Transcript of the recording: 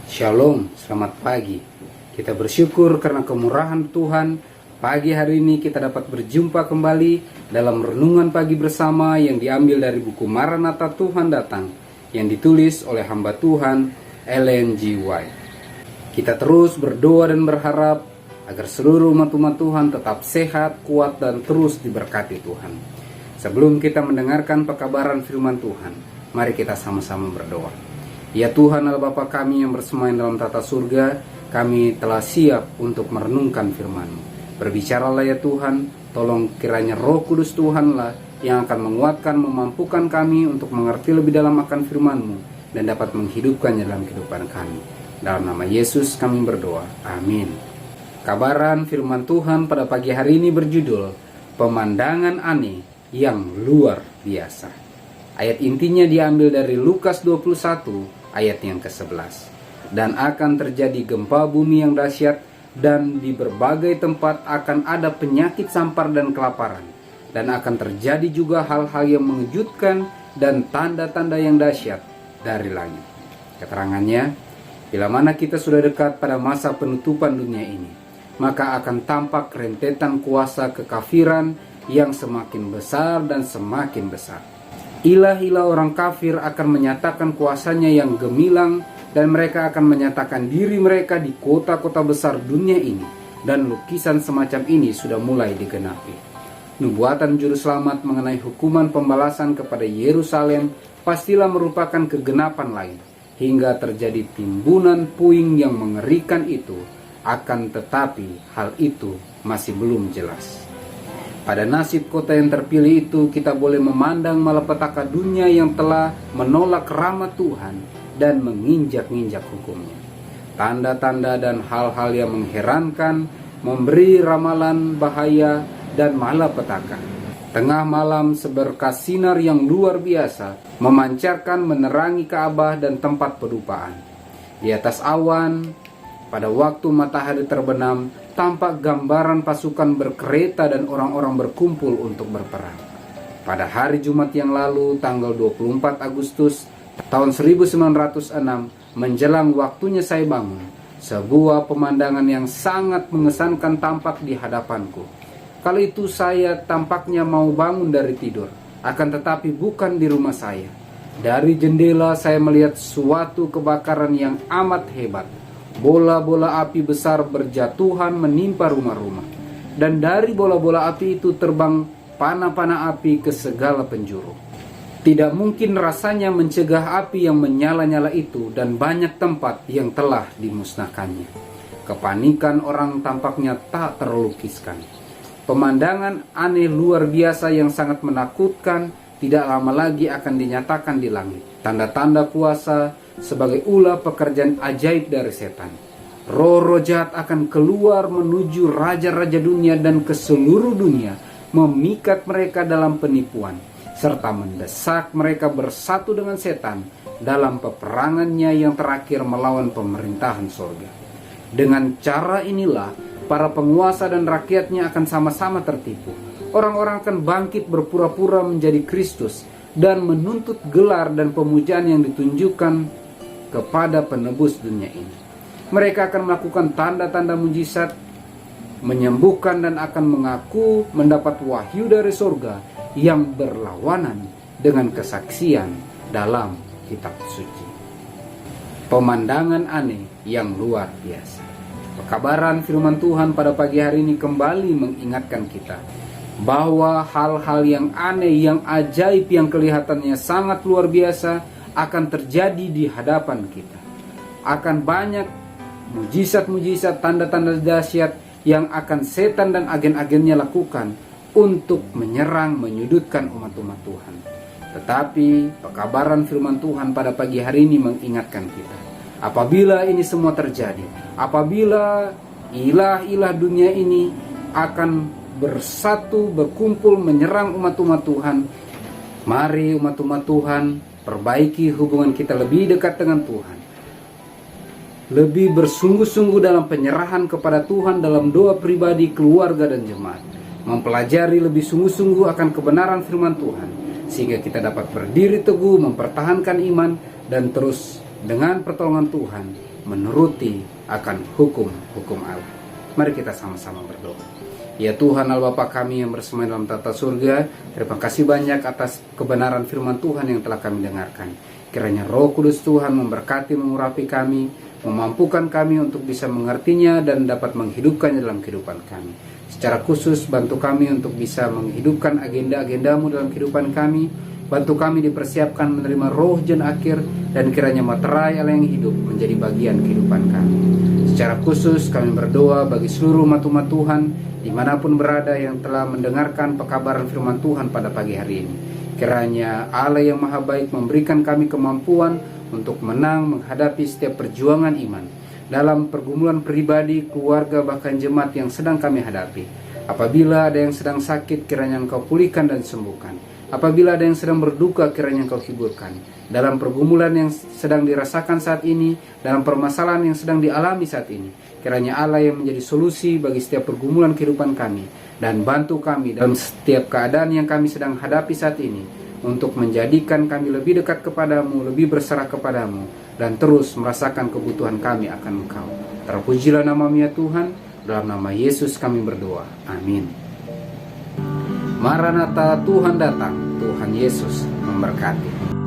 Shalom, selamat pagi. Kita bersyukur karena kemurahan Tuhan. Pagi hari ini kita dapat berjumpa kembali dalam renungan pagi bersama yang diambil dari buku Maranatha Tuhan Datang yang ditulis oleh hamba Tuhan Ellen G. White. Kita terus berdoa dan berharap agar seluruh umat-umat Tuhan tetap sehat, kuat, dan terus diberkati Tuhan. Sebelum kita mendengarkan pekabaran firman Tuhan, mari kita sama-sama berdoa. Ya Tuhan Allah Bapa kami yang bersemayam dalam tata surga, kami telah siap untuk merenungkan firman-Mu. Berbicaralah ya Tuhan, tolong kiranya Roh Kudus Tuhanlah yang akan menguatkan, memampukan kami untuk mengerti lebih dalam akan firman-Mu dan dapat menghidupkannya dalam kehidupan kami. Dalam nama Yesus kami berdoa, amin. Kabaran firman Tuhan pada pagi hari ini berjudul Pemandangan Aneh yang Luar Biasa. Ayat intinya diambil dari Lukas 21 ayat yang ke-11. Dan akan terjadi gempa bumi yang dahsyat, dan di berbagai tempat akan ada penyakit sampar dan kelaparan, dan akan terjadi juga hal-hal yang mengejutkan dan tanda-tanda yang dahsyat dari langit. Keterangannya, bila mana kita sudah dekat pada masa penutupan dunia ini, maka akan tampak rentetan kuasa kekafiran yang semakin besar dan semakin besar. Ilah-ilah orang kafir akan menyatakan kuasanya yang gemilang, dan mereka akan menyatakan diri mereka di kota-kota besar dunia ini, dan lukisan semacam ini sudah mulai digenapi. Nubuatan juru selamat mengenai hukuman pembalasan kepada Yerusalem pastilah merupakan kegenapan lain, hingga terjadi timbunan puing yang mengerikan itu. Akan tetapi hal itu masih belum jelas. Pada nasib kota yang terpilih itu, kita boleh memandang malapetaka dunia yang telah menolak rahmat Tuhan dan menginjak-injak hukumnya. Tanda-tanda dan hal-hal yang mengherankan memberi ramalan bahaya dan malapetaka. Tengah malam seberkas sinar yang luar biasa memancarkan menerangi Ka'bah dan tempat pedupaan. Di atas awan, pada waktu matahari terbenam, tampak gambaran pasukan berkereta dan orang-orang berkumpul untuk berperang. Pada hari Jumat yang lalu, tanggal 24 Agustus tahun 1906, menjelang waktunya saya bangun, sebuah pemandangan yang sangat mengesankan tampak di hadapanku. Kala itu saya tampaknya mau bangun dari tidur, akan tetapi bukan di rumah saya. Dari jendela saya melihat suatu kebakaran yang amat hebat. Bola-bola api besar berjatuhan menimpa rumah-rumah, dan dari bola-bola api itu terbang panah-panah api ke segala penjuru. Tidak mungkin rasanya mencegah api yang menyala-nyala itu, dan banyak tempat yang telah dimusnahkannya. Kepanikan orang tampaknya tak terlukiskan. Pemandangan aneh luar biasa yang sangat menakutkan tidak lama lagi akan dinyatakan di langit. Tanda-tanda kuasa sebagai ulah pekerjaan ajaib dari setan. Roh-roh jahat akan keluar menuju raja-raja dunia dan ke seluruh dunia, memikat mereka dalam penipuan, serta mendesak mereka bersatu dengan setan dalam peperangannya yang terakhir melawan pemerintahan surga. Dengan cara inilah, para penguasa dan rakyatnya akan sama-sama tertipu. Orang-orang akan bangkit berpura-pura menjadi Kristus dan menuntut gelar dan pemujaan yang ditunjukkan kepada penebus dunia ini. Mereka akan melakukan tanda-tanda mujizat, menyembuhkan, dan akan mengaku mendapat wahyu dari surga yang berlawanan dengan kesaksian dalam kitab suci. Pemandangan aneh yang luar biasa. Pekabaran firman Tuhan pada pagi hari ini kembali mengingatkan kita bahwa hal-hal yang aneh, yang ajaib, yang kelihatannya sangat luar biasa akan terjadi di hadapan kita. Akan banyak mujizat-mujizat, tanda-tanda dahsyat yang akan setan dan agen-agennya lakukan untuk menyerang, menyudutkan umat-umat Tuhan. Tetapi pekabaran firman Tuhan pada pagi hari ini mengingatkan kita, apabila ini semua terjadi, apabila ilah-ilah dunia ini akan bersatu, berkumpul menyerang umat-umat Tuhan, mari umat-umat Tuhan perbaiki hubungan kita lebih dekat dengan Tuhan. Lebih bersungguh-sungguh dalam penyerahan kepada Tuhan dalam doa pribadi, keluarga, dan jemaat. Mempelajari lebih sungguh-sungguh akan kebenaran firman Tuhan, sehingga kita dapat berdiri teguh, mempertahankan iman, dan terus dengan pertolongan Tuhan menuruti akan hukum-hukum Allah. Mari kita sama-sama berdoa. Ya Tuhan Allah Bapa kami yang bersemayam dalam tata surga, terima kasih banyak atas kebenaran firman Tuhan yang telah kami dengarkan. Kiranya Roh Kudus Tuhan memberkati, mengurapi kami, memampukan kami untuk bisa mengertinya dan dapat menghidupkannya dalam kehidupan kami. Secara khusus bantu kami untuk bisa menghidupkan agenda-agendamu dalam kehidupan kami. Bantu kami dipersiapkan menerima roh jen akhir, dan kiranya materai Allah yang hidup menjadi bagian kehidupan kami. Secara khusus kami berdoa bagi seluruh umat-umat Tuhan dimanapun berada yang telah mendengarkan pekabaran firman Tuhan pada pagi hari ini. Kiranya Allah yang maha baik memberikan kami kemampuan untuk menang menghadapi setiap perjuangan iman dalam pergumulan pribadi, keluarga, bahkan jemaat yang sedang kami hadapi. Apabila ada yang sedang sakit, kiranya Engkau pulihkan dan sembuhkan. Apabila ada yang sedang berduka, kiranya Engkau hiburkan. Dalam pergumulan yang sedang dirasakan saat ini, dalam permasalahan yang sedang dialami saat ini, kiranya Allah yang menjadi solusi bagi setiap pergumulan kehidupan kami, dan bantu kami dalam setiap keadaan yang kami sedang hadapi saat ini, untuk menjadikan kami lebih dekat kepadamu, lebih berserah kepadamu, dan terus merasakan kebutuhan kami akan Engkau. Terpujilah nama-Mu ya Tuhan, dalam nama Yesus kami berdoa. Amin. Maranatha, Tuhan datang, Tuhan Yesus memberkati.